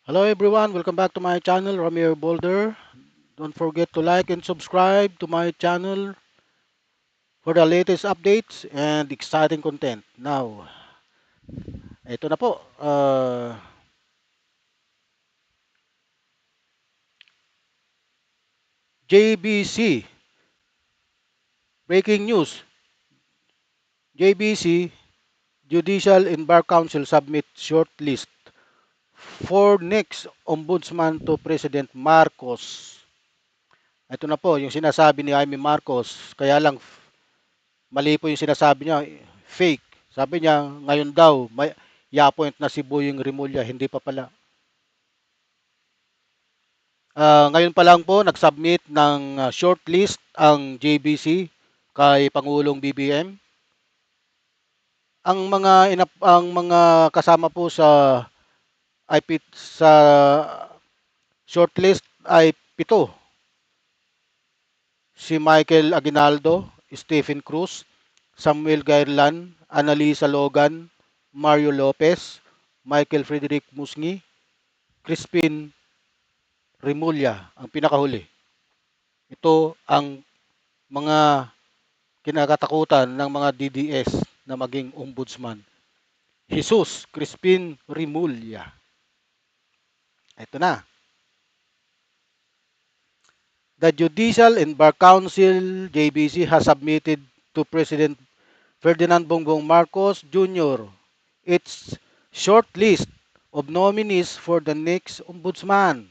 Hello everyone, welcome back to my channel, Ramir Boulder. Don't forget to like and subscribe to my channel for the latest updates and exciting content. Now, ito na po. JBC, breaking news. JBC, Judicial and Bar Council submit short list for next ombudsman to President Marcos. Ito na po, yung sinasabi ni Jaime Marcos, kaya lang mali po yung sinasabi niya, fake. Sabi niya, ngayon daw, may i-appoint na si Boying Rimulya, hindi pa pala. Ngayon pa lang po, nag-submit ng shortlist ang JBC kay Pangulong BBM. Ang mga kasama po sa shortlist ay pito. Si Michael Aguinaldo, Stephen Cruz, Samuel Gairlan, Annalisa Logan, Mario Lopez, Michael Frederick Musngi, Crispin Rimulya ang pinakahuli. Ito ang mga kinakatakutan ng mga DDS na maging ombudsman. Jesus Crispin Rimulya. Ito na. The Judicial and Bar Council, JBC, has submitted to President Ferdinand Bongbong Marcos Jr. its short list of nominees for the next ombudsman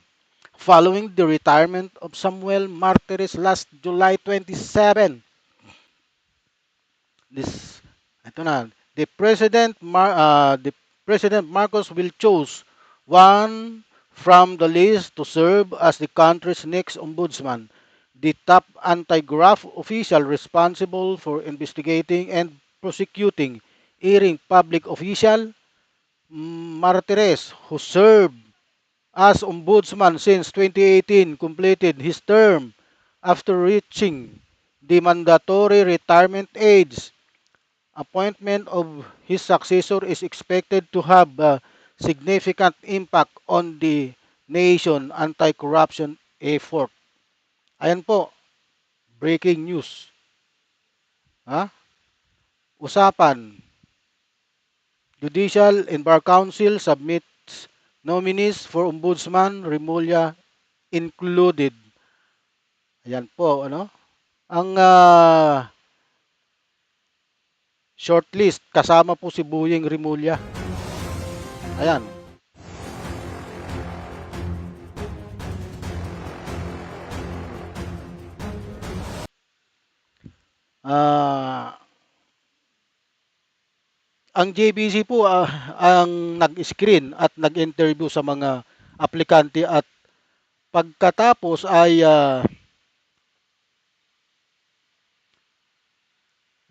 following the retirement of Samuel Martires last July 27. This, ito na, the President Marcos will choose one from the list to serve as the country's next ombudsman, the top anti-graft official responsible for investigating and prosecuting erring public official Martires, who served as ombudsman since 2018, completed his term after reaching the mandatory retirement age. Appointment of his successor is expected to have a significant impact on the nation anti-corruption effort. Ayan po, breaking news. Ha? Usapan, Judicial and Bar Council submits nominees for Ombudsman Rimulya included. Ayan po, ano? Ang shortlist, kasama po si Buying Rimulya. Ayan. Ah, ang JBC po ang nag-screen at nag-interview sa mga aplikante at pagkatapos ay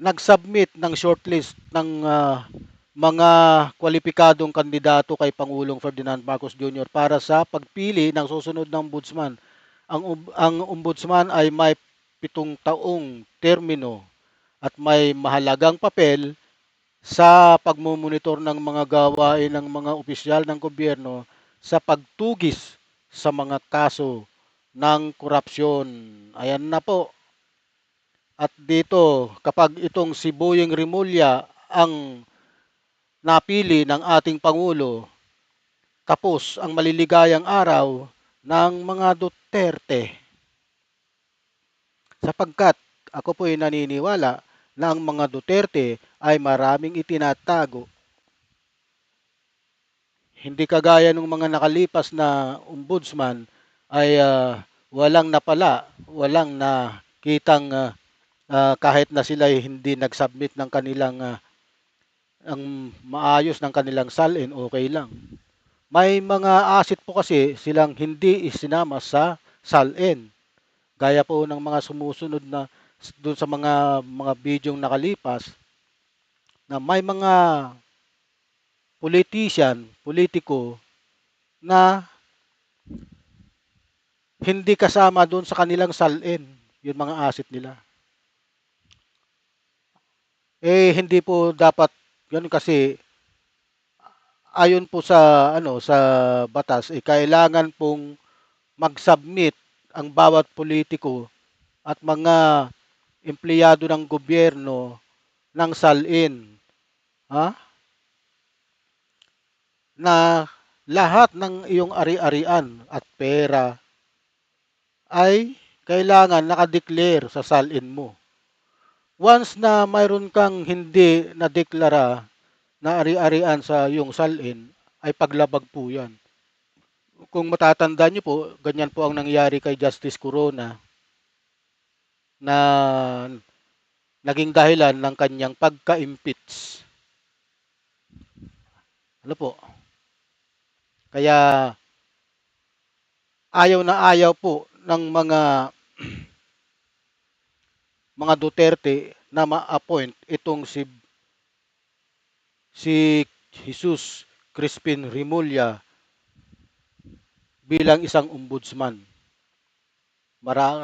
nag-submit ng shortlist ng mga kwalipikadong kandidato kay Pangulong Ferdinand Marcos Jr. para sa pagpili ng susunod ng ombudsman. Ang ombudsman ay may 7 taong termino at may mahalagang papel sa pagmumonitor ng mga gawain ng mga opisyal ng gobyerno sa pagtugis sa mga kaso ng korupsyon. Ayan na po. At dito, kapag itong si Boyeng Rimulya ang napili ng ating Pangulo, tapos ang maliligayang araw ng mga Duterte. Sapagkat ako po ay naniniwala na ang mga Duterte ay maraming itinatago. Hindi kagaya ng mga nakalipas na ombudsman ay walang napala, walang nakitang kahit na sila ay hindi nag-submit ng kanilang ang maayos ng kanilang salin, okay lang. May mga asset po kasi silang hindi isinama sa salin. Gaya po ng mga sumusunod na doon sa mga bidyong nakalipas na may mga politiko na hindi kasama doon sa kanilang salin yung mga asset nila. Hindi po dapat ganun kasi ayon po sa sa batas, kailangan pong mag-submit ang bawat politiko at mga empleyado ng gobyerno ng salin, ha? Na lahat ng iyong ari-arian at pera ay kailangan naka-declare sa salin mo. Once na mayroon kang hindi na-deklara na ari-arian sa iyong salin, ay paglabag po yan. Kung matatandaan niyo po, ganyan po ang nangyari kay Justice Corona na naging dahilan ng kanyang pagka-impeach. Ano po? Kaya ayaw na ayaw po ng mga Duterte na ma-appoint itong si Jesus Crispin Remulla bilang isang ombudsman.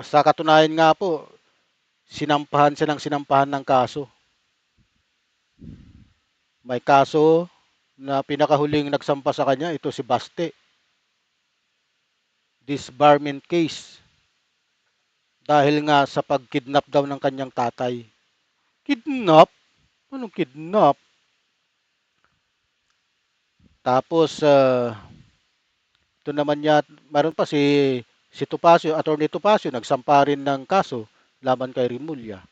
Sa katunayan nga po, sinampahan siya ng sinampahan ng kaso. May kaso na pinakahuling nagsampa sa kanya, ito si Baste. Disbarment case. Dahil nga sa pagkidnap daw ng kanyang tatay. Kidnap? Anong kidnap? Tapos, ito naman meron pa si Topacio, Attorney Topacio, nagsampa rin ng kaso laban kay Remulla.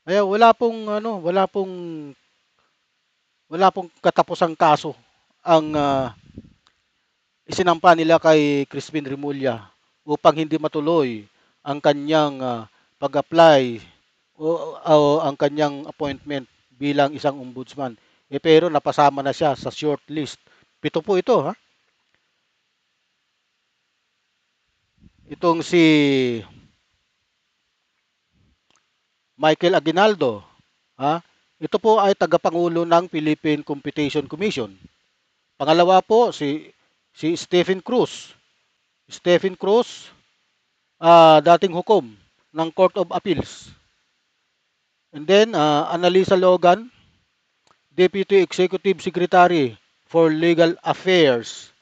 Kaya wala pong katapusang kaso ang isinampa nila kay Crispin Remulla upang hindi matuloy ang kanyang pag-apply o ang kanyang appointment bilang isang ombudsman. Pero napasama na siya sa shortlist. 7 po ito, ha? Itong si Michael Aguinaldo, ha? Ito po ay tagapangulo ng Philippine Competition Commission. Pangalawa po si Stephen Cruz. Stephen Cruz, dating hukom ng Court of Appeals. And then Annalisa Logan, Deputy Executive Secretary for Legal Affairs.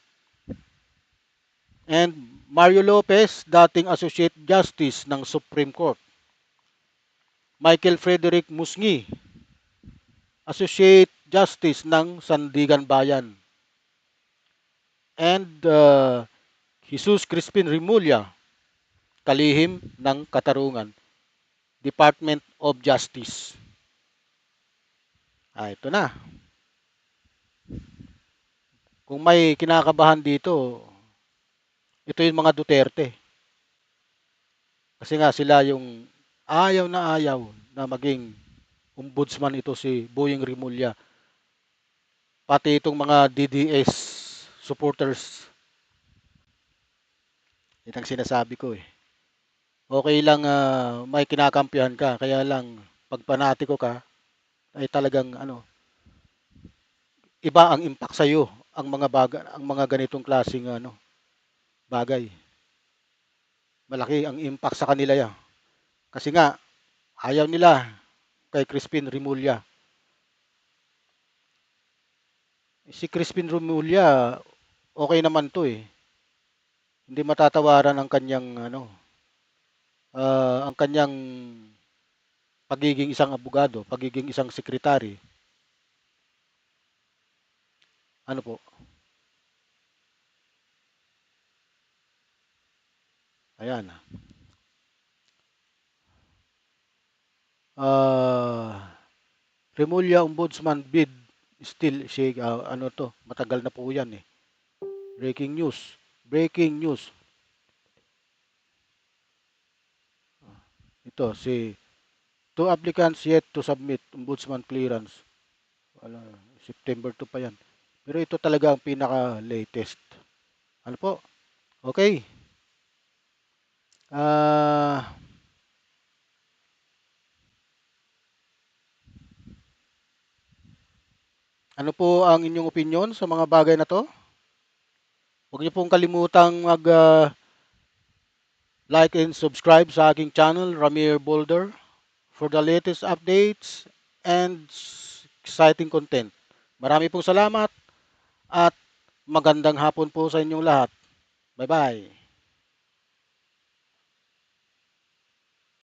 And Mario Lopez, dating Associate Justice ng Supreme Court. Michael Frederick Musngi, Associate Justice ng Sandigan Bayan. And Jesus Crispin Remulla, kalihim ng Katarungan, Department of Justice. Ito na. Kung may kinakabahan dito, ito yung mga Duterte. Kasi nga sila yung ayaw na maging ombudsman ito si Boying Remulla. Pati itong mga DDS supporters. Yan ang sinasabi ko eh. Okay lang may kinakampihan ka, kaya lang pag panatiko ka, ay talagang iba ang impact sa iyo ang mga ganitong klaseng bagay. Malaki ang impact sa kanila 'yan. Kasi nga ayaw nila kay Crispin Remulla. Si Crispin Remulla okay naman 'to eh. Hindi matatawaran ang kanyang ang kanyang pagiging isang abogado, pagiging isang sekretary. Ano po? Ayan. Remulla Ombudsman bid still matagal na po 'yan eh. Breaking news. Breaking news. Ito two applicants yet to submit ombudsman clearance. Wala, September 2 pa 'yan. Pero ito talaga ang pinaka-latest. Ano po? Okay. Ano po ang inyong opinion sa mga bagay na to? Huwag niyo pong kalimutang like and subscribe sa aking channel, Ramir Boulder, for the latest updates and exciting content. Marami pong salamat at magandang hapon po sa inyong lahat. Bye-bye.